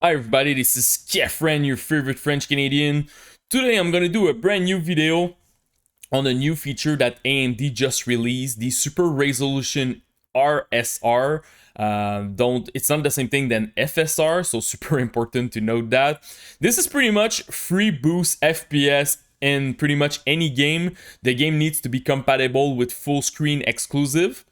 Hi everybody, this is Kefren, your favorite French Canadian. Today I'm gonna do a brand new video on a new feature that AMD just released, the Super Resolution RSR. It's not the same thing than FSR, so super important to note that. This is pretty much free boost FPS in pretty much any game. The game needs to be compatible with full screen exclusive.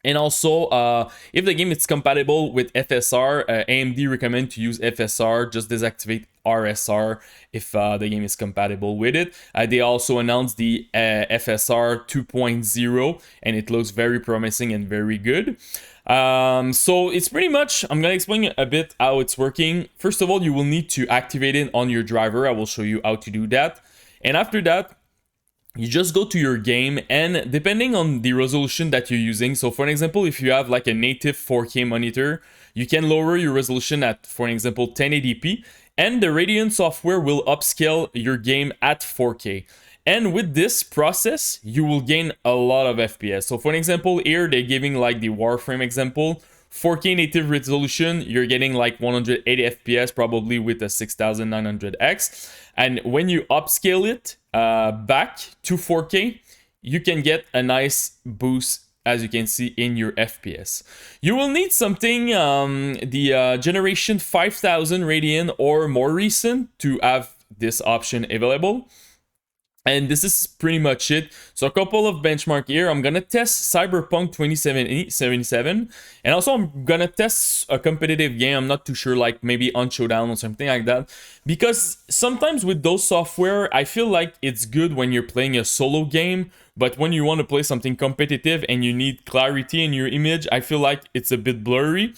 And also, if the game is compatible with FSR, AMD recommend to use FSR, just deactivate RSR if the game is compatible with it. They also announced the FSR 2.0, and it looks very promising and very good. So it's pretty much, I'm going to explain a bit how it's working. First of all, you will need to activate it on your driver. I will show you how to do that. And after that, you just go to your game, and depending on the resolution that you're using, so for an example, if you have like a native 4K monitor, you can lower your resolution at, for an example, 1080p, and the Radeon software will upscale your game at 4K. And with this process, you will gain a lot of FPS. So for an example, here they're giving like the Warframe example. 4K native resolution, you're getting like 180 FPS, probably with a 6900X. And when you upscale it back to 4K, you can get a nice boost, as you can see in your FPS. You will need something, the generation 5000 Radeon or more recent to have this option available. And this is pretty much it. So a couple of benchmark here. I'm gonna test Cyberpunk 2077, and also I'm gonna test a competitive game. I'm not too sure, like maybe on Showdown or something like that, because sometimes with those software, I feel like it's good when you're playing a solo game, but when you want to play something competitive and you need clarity in your image, I feel like it's a bit blurry.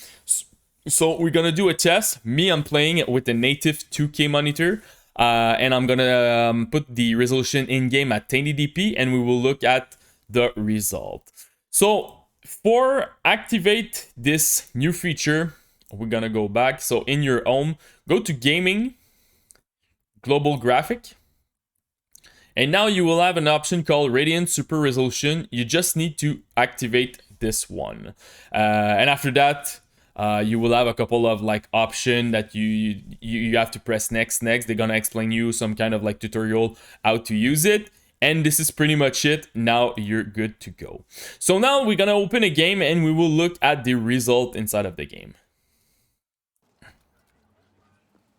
So we're gonna do a test. I'm playing with a native 2K monitor. And I'm gonna put the resolution in game at 1080p, and we will look at the result. So for activate this new feature, we're gonna go back. So in your home, go to gaming, global graphic, and now you will have an option called Radeon Super Resolution. You just need to activate this one, and after that, you will have a couple of like option that you have to press next. They're gonna explain you some kind of like tutorial how to use it, and this is pretty much it. Now you're good to go. So now we're gonna open a game and we will look at the result inside of the game.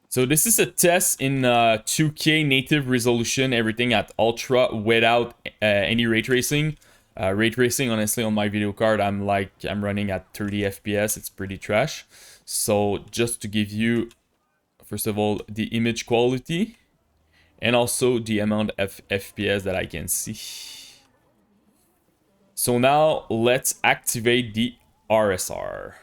So this is a test in 2K native resolution, everything at ultra without any ray tracing. Ray tracing, honestly, on my video card, I'm running at 30 FPS. It's pretty trash. So just to give you, first of all, the image quality and also the amount of FPS that I can see. So now let's activate the RSR.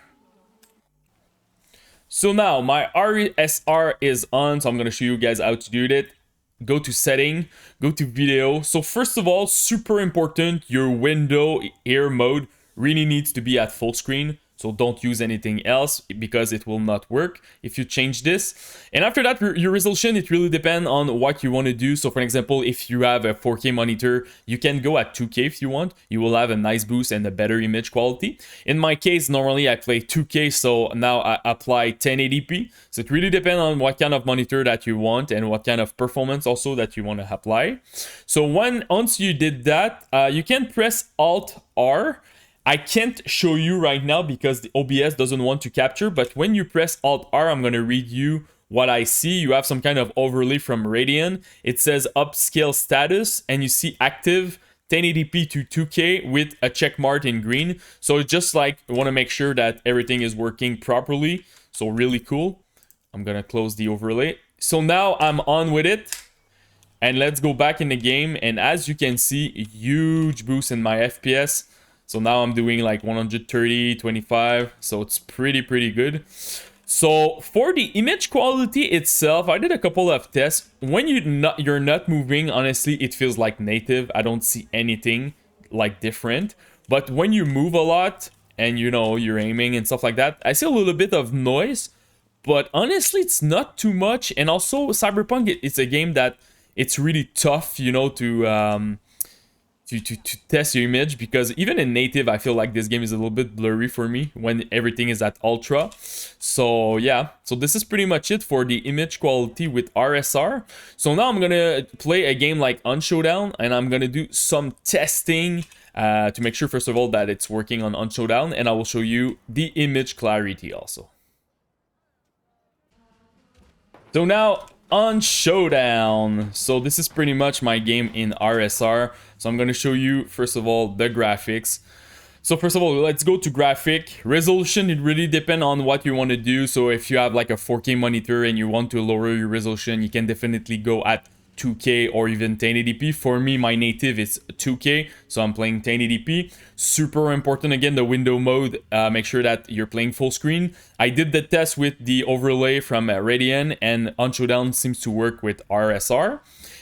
So now my RSR is on, so I'm gonna show you guys how to do that. Go to setting, go to video. So first of all, super important, your window here mode really needs to be at full screen. So don't use anything else because it will not work if you change this. And after that, your resolution, it really depends on what you want to do. So for example, if you have a 4K monitor, you can go at 2K if you want. You will have a nice boost and a better image quality. In my case, normally I play 2K, so now I apply 1080p. So it really depends on what kind of monitor that you want and what kind of performance also that you want to apply. So once you did that, you can press Alt-R. I can't show you right now because the OBS doesn't want to capture, but when you press Alt-R, I'm going to read you what I see. You have some kind of overlay from Radeon. It says upscale status, and you see active 1080p to 2K with a check mark in green. So it's just like, I want to make sure that everything is working properly. So really cool. I'm going to close the overlay. So now I'm on with it. And let's go back in the game. And as you can see, a huge boost in my FPS. So now I'm doing like 130, 25. So it's pretty good. So for the image quality itself, I did a couple of tests. When you're not moving, honestly, it feels like native. I don't see anything like different. But when you move a lot and you're aiming and stuff like that, I see a little bit of noise. But honestly, it's not too much. And also Cyberpunk, it's a game that it's really tough, to test your image, because even in native I feel like this game is a little bit blurry for me when everything is at ultra. So yeah, so this is pretty much it for the image quality with RSR. So now I'm gonna play a game like on Showdown, and I'm gonna do some testing to make sure first of all that it's working on Showdown, and I will show you the image clarity also. So now on Showdown, so this is pretty much my game in RSR. So I'm going to show you first of all the graphics. So first of all, let's go to graphic resolution. It really depends on what you want to do. So if you have like a 4K monitor and you want to lower your resolution, you can definitely go at 2K or even 1080p. For me, my native is 2K, so I'm playing 1080p. Super important, again, the window mode. Make sure that you're playing full screen. I did the test with the overlay from Radeon, and on Showdown seems to work with RSR.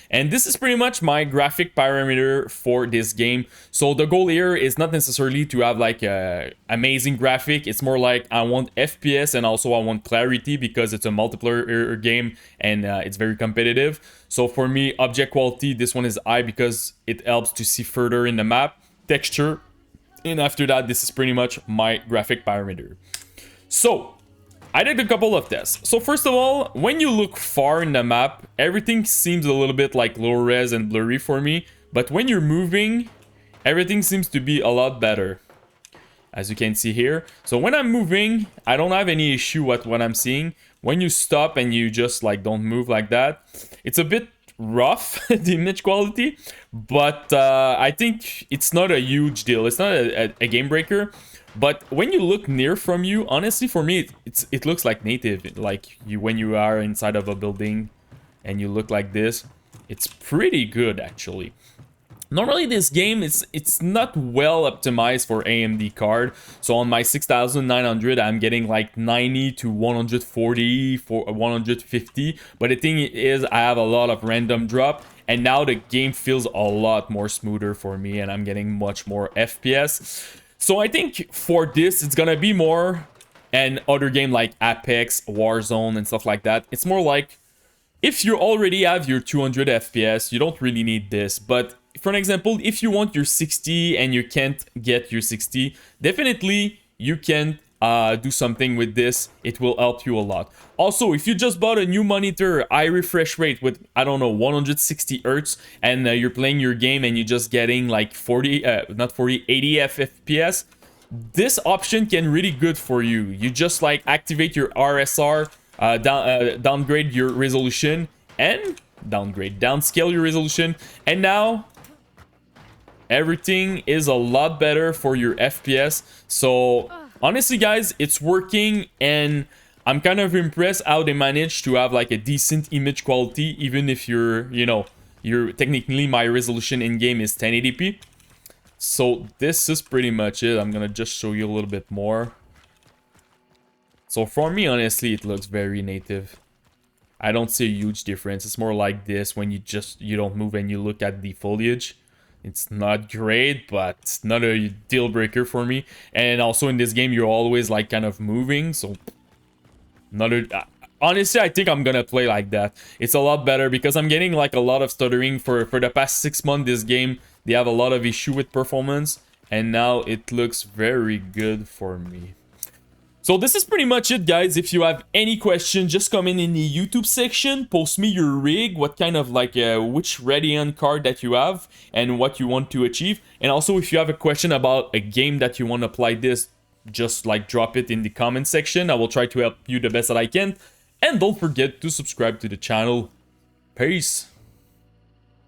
And this is pretty much my graphic parameter for this game. So the goal here is not necessarily to have like a amazing graphic. It's more like I want FPS and also I want clarity, because it's a multiplayer game and it's very competitive. So for me, object quality, this one is high because it helps to see further in the map. Texture, and after that, this is pretty much my graphic parameter. So I did a couple of tests. So first of all, when you look far in the map, everything seems a little bit like low res and blurry for me. But when you're moving, everything seems to be a lot better, as you can see here. So when I'm moving, I don't have any issue with what I'm seeing. When you stop and you just like don't move like that, it's a bit rough, the image quality. But I think it's not a huge deal. It's not a game breaker. But when you look near from you, honestly, for me, it looks like native. Like when you are inside of a building and you look like this, it's pretty good, actually. Normally, this game, it's not well optimized for AMD card. So on my 6900, I'm getting like 90 to 140 for 150. But the thing is, I have a lot of random drop. And now the game feels a lot more smoother for me, and I'm getting much more FPS. So I think for this, it's gonna be more an other game like Apex, Warzone, and stuff like that. It's more like, if you already have your 200 FPS, you don't really need this. But for an example, if you want your 60 and you can't get your 60, definitely you can do something with this. It will help you a lot. Also, if you just bought a new monitor, high refresh rate with, I don't know, 160 Hz, and you're playing your game and you're just getting like 80 FPS, this option can really good for you. You just like activate your RSR, downgrade your resolution, and downscale your resolution, and now everything is a lot better for your FPS. So honestly, guys, it's working, and I'm kind of impressed how they managed to have like a decent image quality, even if you're technically, my resolution in game is 1080p. So this is pretty much it. I'm gonna just show you a little bit more. So for me, honestly, it looks very native. I don't see a huge difference. It's more like this when you don't move and you look at the foliage. It's not great, but it's not a deal breaker for me. And also in this game, you're always like kind of moving. So honestly, I think I'm gonna play like that. It's a lot better because I'm getting like a lot of stuttering for the past 6 months. This game, they have a lot of issue with performance, and now it looks very good for me. So this is pretty much it, guys. If you have any questions, just comment in the YouTube section. Post me your rig, what kind of like which Radeon card that you have and what you want to achieve. And also, if you have a question about a game that you want to apply this, just like drop it in the comment section. I will try to help you the best that I can. And don't forget to subscribe to the channel. Peace.